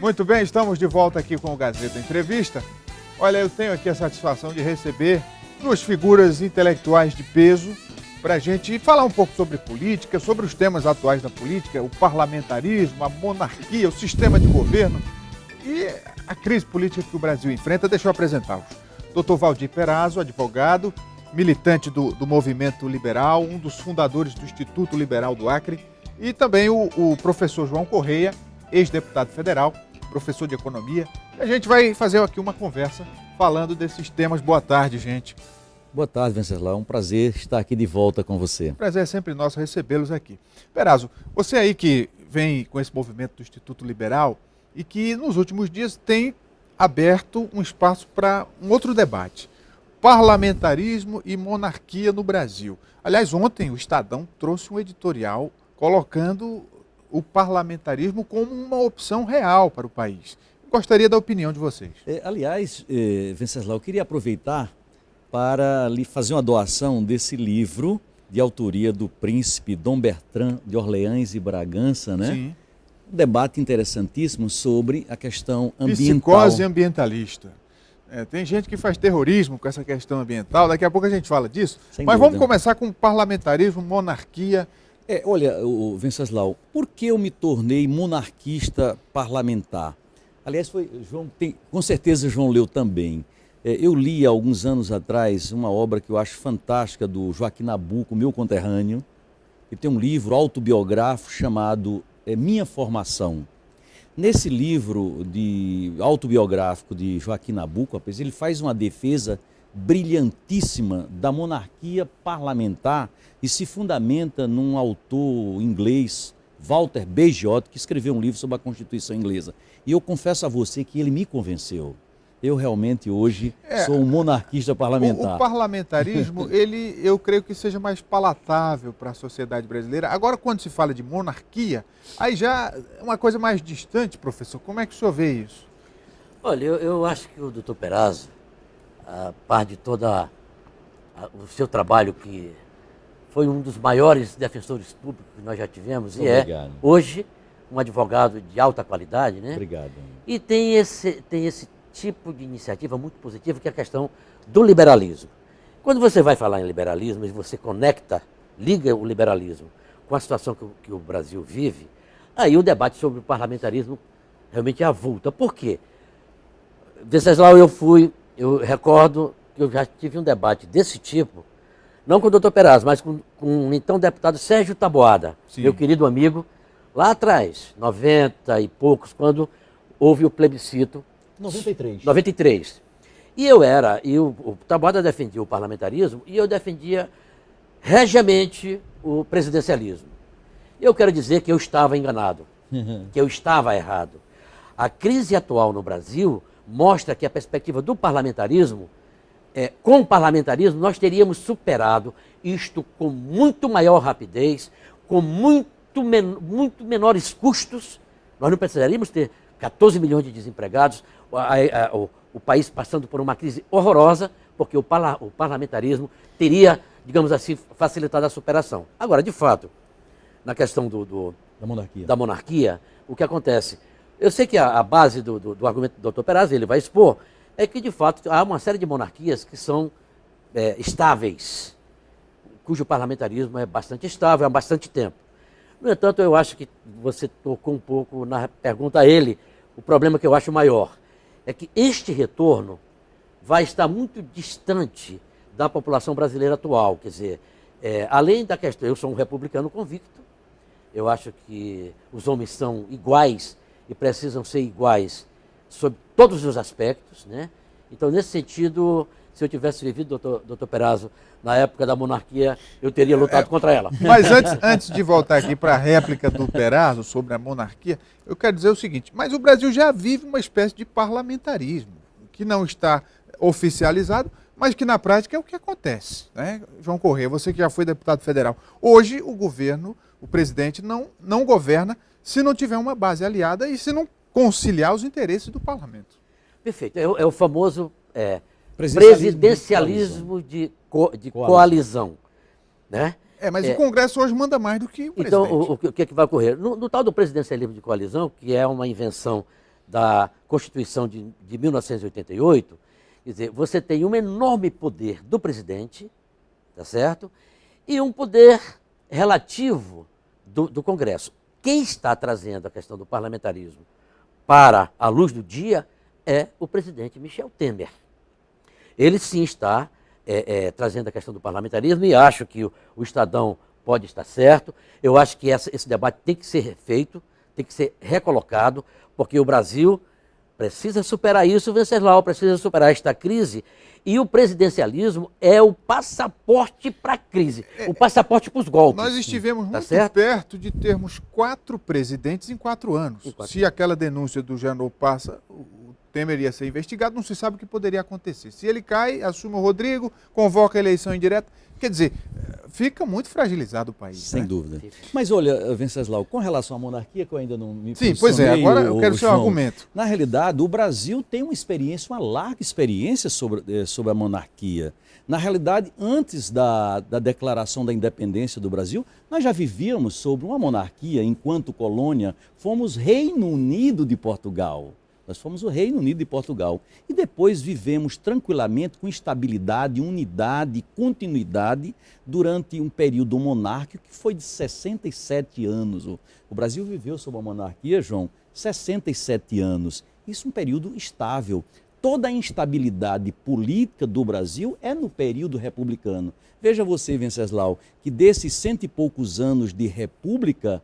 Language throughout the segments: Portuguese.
Muito bem, estamos de volta aqui com o Gazeta Entrevista. Olha, eu tenho aqui a satisfação de receber duas figuras intelectuais de peso para a gente falar um pouco sobre política, sobre os temas atuais da política, o parlamentarismo, a monarquia, o sistema de governo e a crise política que o Brasil enfrenta. Deixa eu apresentá-los. Dr. Valdir Perazzo, advogado, militante do Movimento Liberal, um dos fundadores do Instituto Liberal do Acre, e também o professor João Correia, ex-deputado federal, professor de economia. E a gente vai fazer aqui uma conversa falando desses temas. Boa tarde, gente. Boa tarde, Venceslau. É um prazer estar aqui de volta com você. Prazer é sempre nosso recebê-los aqui. Perazzo, você aí que vem com esse movimento do Instituto Liberal e que nos últimos dias tem aberto um espaço para um outro debate: parlamentarismo e monarquia no Brasil. Aliás, ontem o Estadão trouxe um editorial colocando o parlamentarismo como uma opção real para o país. Gostaria da opinião de vocês. Aliás, Venceslau, eu queria aproveitar para lhe fazer uma doação desse livro de autoria do príncipe Dom Bertrand de Orleans e Bragança, né? Sim. Um debate interessantíssimo sobre a questão ambiental. Psicose ambientalista. Tem gente que faz terrorismo com essa questão ambiental, daqui a pouco a gente fala disso. Sem Mas dúvida. vamos começar com parlamentarismo, monarquia. Olha, Venceslau, por que eu me tornei monarquista parlamentar? Aliás, com certeza João leu também. Eu li há alguns anos atrás uma obra que eu acho fantástica do Joaquim Nabuco, meu conterrâneo, que tem um livro autobiográfico chamado Minha Formação. Nesse livro autobiográfico de Joaquim Nabuco, ele faz uma defesa brilhantíssima da monarquia parlamentar e se fundamenta num autor inglês, Walter Bagehot, que escreveu um livro sobre a Constituição inglesa. E eu confesso a você que ele me convenceu. Eu realmente hoje sou um monarquista parlamentar. O parlamentarismo, eu creio que seja mais palatável para a sociedade brasileira. Agora, quando se fala de monarquia, aí já é uma coisa mais distante, professor. Como é que o senhor vê isso? Olha, eu acho que o doutor Perazzo, a par de todo o seu trabalho, que foi um dos maiores defensores públicos que nós já tivemos, Obrigado. Hoje um advogado de alta qualidade, né? Obrigado. E tem esse tipo de iniciativa muito positiva, que é a questão do liberalismo. Quando você vai falar em liberalismo e você liga o liberalismo com a situação que o Brasil vive, aí o debate sobre o parlamentarismo realmente é avulta. Por quê? Venceslau, eu recordo que eu já tive um debate desse tipo, não com o doutor Perazzo, mas com o então deputado Sérgio Taboada, Sim. Meu querido amigo, lá atrás, 90 e poucos, quando houve o plebiscito. 93. E o Taboada defendia o parlamentarismo e eu defendia regiamente o presidencialismo. Eu quero dizer que eu estava enganado, que eu estava errado. A crise atual no Brasil mostra que a perspectiva do parlamentarismo, com o parlamentarismo, nós teríamos superado isto com muito maior rapidez, com muito menores custos. Nós não precisaríamos ter 14 milhões de desempregados, o país passando por uma crise horrorosa, porque o parlamentarismo teria, digamos assim, facilitado a superação. Agora, de fato, na questão da monarquia, o que acontece? Eu sei que a base do argumento do Dr. Perazzo, ele vai expor, é que, de fato, há uma série de monarquias que são estáveis, cujo parlamentarismo é bastante estável há bastante tempo. No entanto, eu acho que você tocou um pouco na pergunta a ele, o problema que eu acho maior é que este retorno vai estar muito distante da população brasileira atual. Quer dizer, além da questão, eu sou um republicano convicto, eu acho que os homens são iguais e precisam ser iguais sob todos os aspectos, né? Então, nesse sentido, se eu tivesse vivido, doutor Perazzo, na época da monarquia, eu teria lutado contra ela. Mas antes de voltar aqui para a réplica do Perazzo sobre a monarquia, eu quero dizer o seguinte: mas o Brasil já vive uma espécie de parlamentarismo, que não está oficializado, mas que na prática é o que acontece, né? João Correia, você que já foi deputado federal, hoje o governo, o presidente não governa se não tiver uma base aliada e se não conciliar os interesses do parlamento. Perfeito. É o famoso presidencialismo de coalizão, né? Mas o Congresso hoje manda mais do que o presidente. Então, o que vai ocorrer? No tal do presidencialismo de coalizão, que é uma invenção da Constituição de 1988, quer dizer, você tem um enorme poder do presidente, tá certo? E um poder relativo do Congresso. Quem está trazendo a questão do parlamentarismo para a luz do dia é o presidente Michel Temer. Ele sim está trazendo a questão do parlamentarismo e acho que o Estadão pode estar certo. Eu acho que esse debate tem que ser refeito, tem que ser recolocado, porque o Brasil precisa superar isso, Venceslau, precisa superar esta crise. E o presidencialismo é o passaporte para a crise, o passaporte para os golpes. Nós estivemos tá muito certo? perto de termos 4 presidentes em 4 anos. Se aquela denúncia do Janot passa, o Temer ia ser investigado, não se sabe o que poderia acontecer. Se ele cai, assume o Rodrigo, convoca a eleição indireta. Quer dizer, fica muito fragilizado o país. Sem né? dúvida. Mas olha, Venceslau, com relação à monarquia, que eu ainda não me Sim, pois é, agora eu quero o seu argumento. Na realidade, o Brasil tem uma experiência, uma larga experiência sobre a monarquia. Na realidade, antes da declaração da independência do Brasil, nós já vivíamos sobre uma monarquia enquanto colônia, fomos Reino Unido de Portugal. Nós fomos o Reino Unido de Portugal. E depois vivemos tranquilamente com estabilidade, unidade e continuidade durante um período monárquico que foi de 67 anos. O Brasil viveu sob a monarquia, João, 67 anos. Isso é um período estável. Toda a instabilidade política do Brasil é no período republicano. Veja você, Venceslau, que desses 100 e poucos anos de república,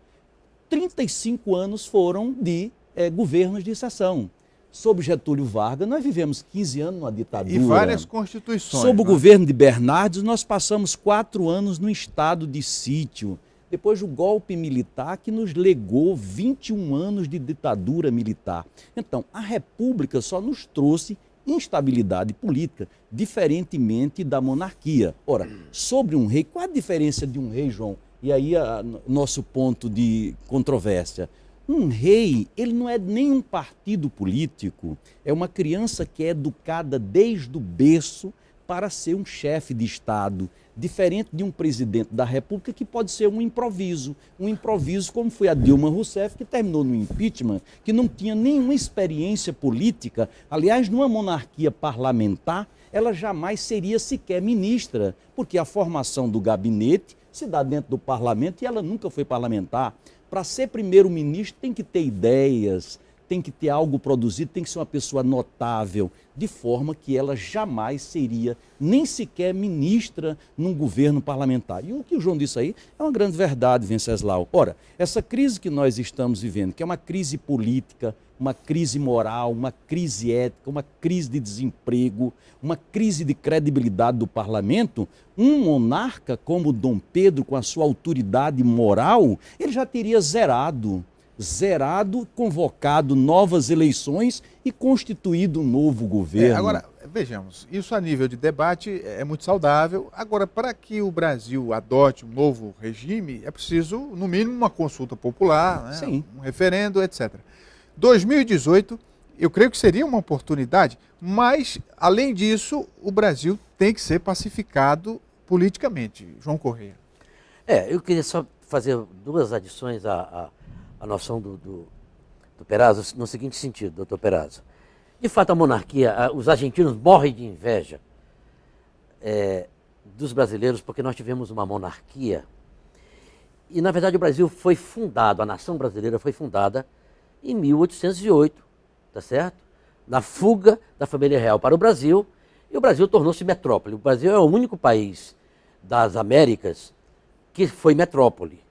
35 anos foram de governos de exceção. Sob Getúlio Vargas, nós vivemos 15 anos numa ditadura. E várias constituições. Sob o governo de Bernardes, nós passamos 4 anos no estado de sítio. Depois do golpe militar, que nos legou 21 anos de ditadura militar. Então, a República só nos trouxe instabilidade política, diferentemente da monarquia. Ora, sobre um rei, qual a diferença de um rei, João? E aí, nosso ponto de controvérsia. Um rei, ele não é nem um partido político, é uma criança que é educada desde o berço para ser um chefe de Estado, diferente de um presidente da República que pode ser um improviso como foi a Dilma Rousseff, que terminou no impeachment, que não tinha nenhuma experiência política. Aliás, numa monarquia parlamentar, ela jamais seria sequer ministra, porque a formação do gabinete se dá dentro do parlamento e ela nunca foi parlamentar. Para ser primeiro-ministro tem que ter ideias, tem que ter algo produzido, tem que ser uma pessoa notável, de forma que ela jamais seria nem sequer ministra num governo parlamentar. E o que o João disse aí é uma grande verdade, Venceslau. Ora, essa crise que nós estamos vivendo, que é uma crise política, uma crise moral, uma crise ética, uma crise de desemprego, uma crise de credibilidade do parlamento, um monarca como Dom Pedro, com a sua autoridade moral, ele já teria zerado, convocado novas eleições e constituído um novo governo. Agora, vejamos, isso a nível de debate é muito saudável. Agora, para que o Brasil adote um novo regime, é preciso, no mínimo, uma consulta popular, né? Sim. Um referendo, etc. 2018, eu creio que seria uma oportunidade, mas, além disso, o Brasil tem que ser pacificado politicamente. João Correia. Eu queria só fazer 2 adições à noção do Perazzo, no seguinte sentido, doutor Perazzo. De fato, a monarquia, os argentinos morrem de inveja dos brasileiros porque nós tivemos uma monarquia. E, na verdade, o Brasil foi fundado, a nação brasileira foi fundada em 1808, tá certo? Na fuga da família real para o Brasil, e o Brasil tornou-se metrópole. O Brasil é o único país das Américas que foi metrópole.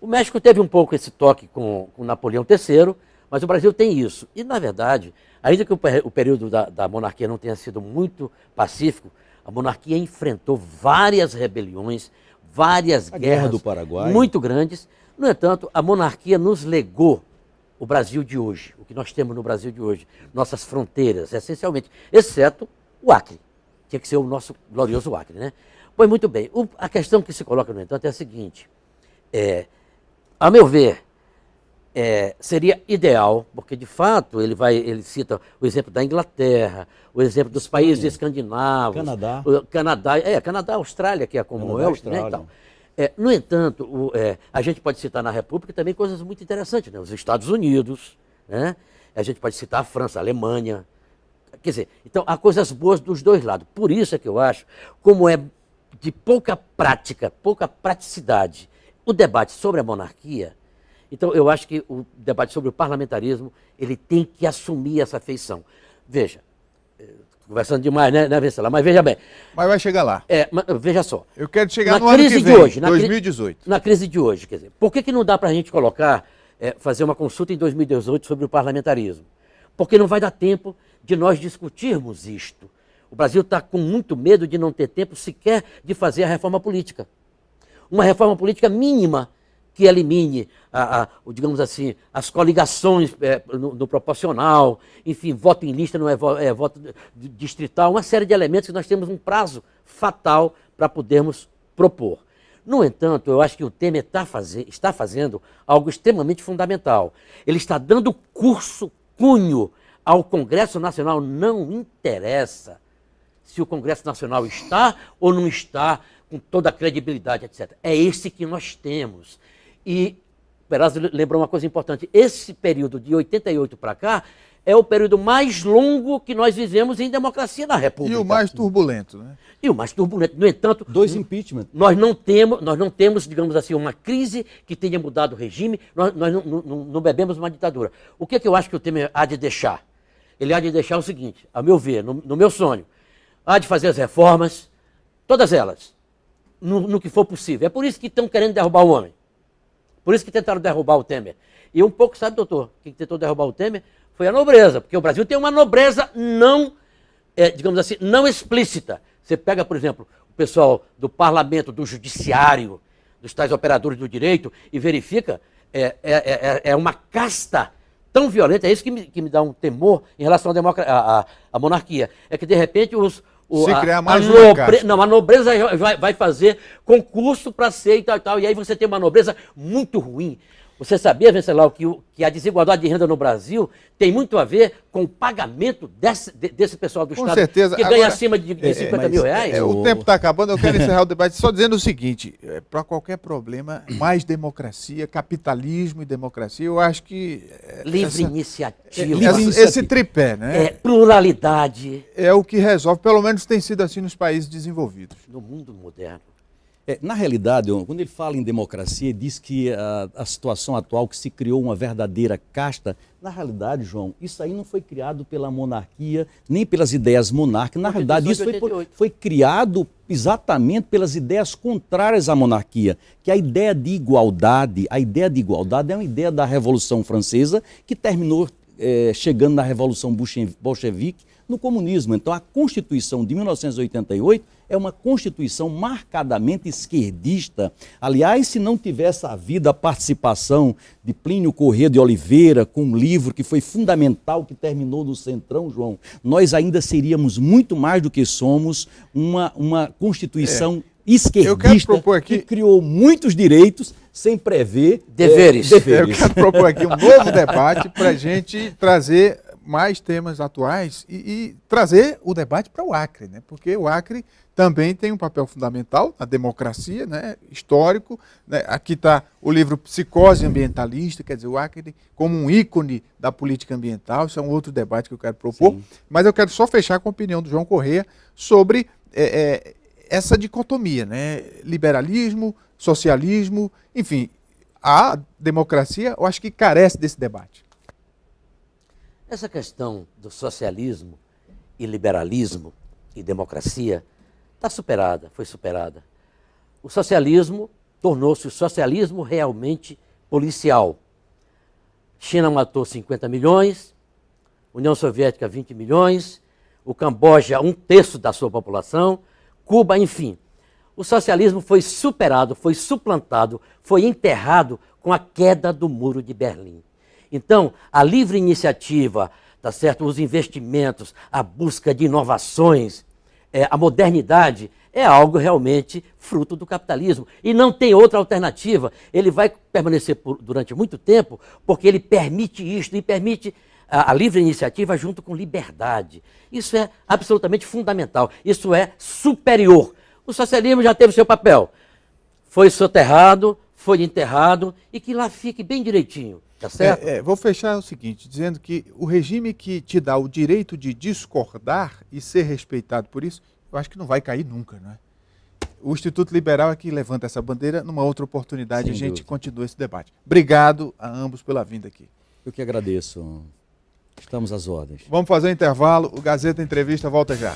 O México teve um pouco esse toque com Napoleão III, mas o Brasil tem isso. E, na verdade, ainda que o período da monarquia não tenha sido muito pacífico, a monarquia enfrentou várias rebeliões, várias guerras Guerra do Paraguai muito grandes. No entanto, a monarquia nos legou o Brasil de hoje, o que nós temos no Brasil de hoje, nossas fronteiras, essencialmente, exceto o Acre. Tinha que ser o nosso glorioso Acre, né? Pois muito bem, a questão que se coloca, no entanto, é a seguinte, a meu ver, seria ideal, porque de fato ele cita o exemplo da Inglaterra, o exemplo dos países escandinavos, Canadá, Austrália, que é a Commonwealth, né, e tal. No entanto, a gente pode citar na República também coisas muito interessantes, né? Os Estados Unidos, né? A gente pode citar a França, a Alemanha. Quer dizer, então há coisas boas dos dois lados. Por isso é que eu acho, como é de pouca prática, pouca praticidade, o debate sobre a monarquia, então eu acho que o debate sobre o parlamentarismo, ele tem que assumir essa feição. Veja, conversando demais, né, Venceslau? Mas veja bem. Mas vai chegar lá. Mas veja só. Eu quero chegar no ano que vem, hoje, 2018. Na crise de hoje, quer dizer, por que não dá para a gente colocar, fazer uma consulta em 2018 sobre o parlamentarismo? Porque não vai dar tempo de nós discutirmos isto. O Brasil está com muito medo de não ter tempo sequer de fazer a reforma política. Uma reforma política mínima que elimine, digamos assim, as coligações no proporcional, enfim, voto em lista não é voto distrital, uma série de elementos que nós temos um prazo fatal para podermos propor. No entanto, eu acho que o Temer está fazendo algo extremamente fundamental. Ele está dando cunho ao Congresso Nacional. Não interessa se o Congresso Nacional está ou não está com toda a credibilidade, etc. É esse que nós temos. E Perazzo lembrou uma coisa importante. Esse período de 88 para cá é o período mais longo que nós vivemos em democracia na República. E o mais turbulento, né? E o mais turbulento. No entanto, 2 impeachment. Nós não temos, digamos assim, uma crise que tenha mudado o regime, nós não bebemos uma ditadura. O que é que eu acho que o Temer há de deixar? Ele há de deixar o seguinte, a meu ver, no meu sonho, há de fazer as reformas, todas elas, no que for possível. É por isso que estão querendo derrubar o homem. Por isso que tentaram derrubar o Temer. E um pouco, sabe, doutor, quem tentou derrubar o Temer foi a nobreza, porque o Brasil tem uma nobreza não, digamos assim, não explícita. Você pega, por exemplo, o pessoal do parlamento, do judiciário, dos tais operadores do direito, e verifica, é uma casta tão violenta, é isso que me dá um temor em relação à monarquia. É que, de repente, se criar mais uma casta. Não, a nobreza vai fazer concurso para ser e tal, e aí você tem uma nobreza muito ruim. Você sabia, Venceslau, que a desigualdade de renda no Brasil tem muito a ver com o pagamento desse pessoal do Estado, certeza. Que ganha acima de 50 mil reais? O tempo está acabando, eu quero encerrar o debate só dizendo o seguinte, para qualquer problema, mais democracia, capitalismo e democracia, eu acho que... Livre iniciativa. Esse tripé, né? Pluralidade. É o que resolve, pelo menos tem sido assim nos países desenvolvidos. No mundo moderno. Na realidade, quando ele fala em democracia, ele diz que a situação atual, que se criou uma verdadeira casta, na realidade, João, isso aí não foi criado pela monarquia, nem pelas ideias monárquicas. Na realidade, isso foi criado exatamente pelas ideias contrárias à monarquia, que a ideia de igualdade é uma ideia da Revolução Francesa, que terminou chegando na Revolução Bolchevique, no comunismo. Então, a Constituição de 1988 é uma Constituição marcadamente esquerdista. Aliás, se não tivesse havido a participação de Plínio Corrêa de Oliveira com um livro que foi fundamental, que terminou no Centrão, João, nós ainda seríamos muito mais do que somos uma Constituição esquerdista que criou muitos direitos sem prever deveres. Eu quero propor aqui um novo debate para a gente trazer mais temas atuais e trazer o debate para o Acre, né? Porque o Acre também tem um papel fundamental na democracia, né? Histórico, né? Aqui está o livro Psicose Ambientalista, quer dizer, o Acre como um ícone da política ambiental, isso é um outro debate que eu quero propor, mas eu quero só fechar com a opinião do João Corrêa sobre essa dicotomia, né? Liberalismo, socialismo, enfim, a democracia, eu acho que carece desse debate. Essa questão do socialismo e liberalismo e democracia está superada, foi superada. O socialismo tornou-se o socialismo realmente policial. China matou 50 milhões, União Soviética 20 milhões, o Camboja 1/3 da sua população, Cuba, enfim. O socialismo foi superado, foi suplantado, foi enterrado com a queda do Muro de Berlim. Então, a livre iniciativa, tá certo? Os investimentos, a busca de inovações, a modernidade, é algo realmente fruto do capitalismo. E não tem outra alternativa. Ele vai permanecer durante muito tempo, porque ele permite isto e permite a livre iniciativa junto com liberdade. Isso é absolutamente fundamental. Isso é superior. O socialismo já teve seu papel. Foi soterrado, foi enterrado, e que lá fique bem direitinho. Tá certo? Vou fechar o seguinte, dizendo que o regime que te dá o direito de discordar e ser respeitado por isso, eu acho que não vai cair nunca, não é? O Instituto Liberal é que levanta essa bandeira. Numa outra oportunidade a gente continua esse debate. Obrigado a ambos pela vinda aqui. Eu que agradeço. Estamos às ordens. Vamos fazer um intervalo. O Gazeta Entrevista volta já.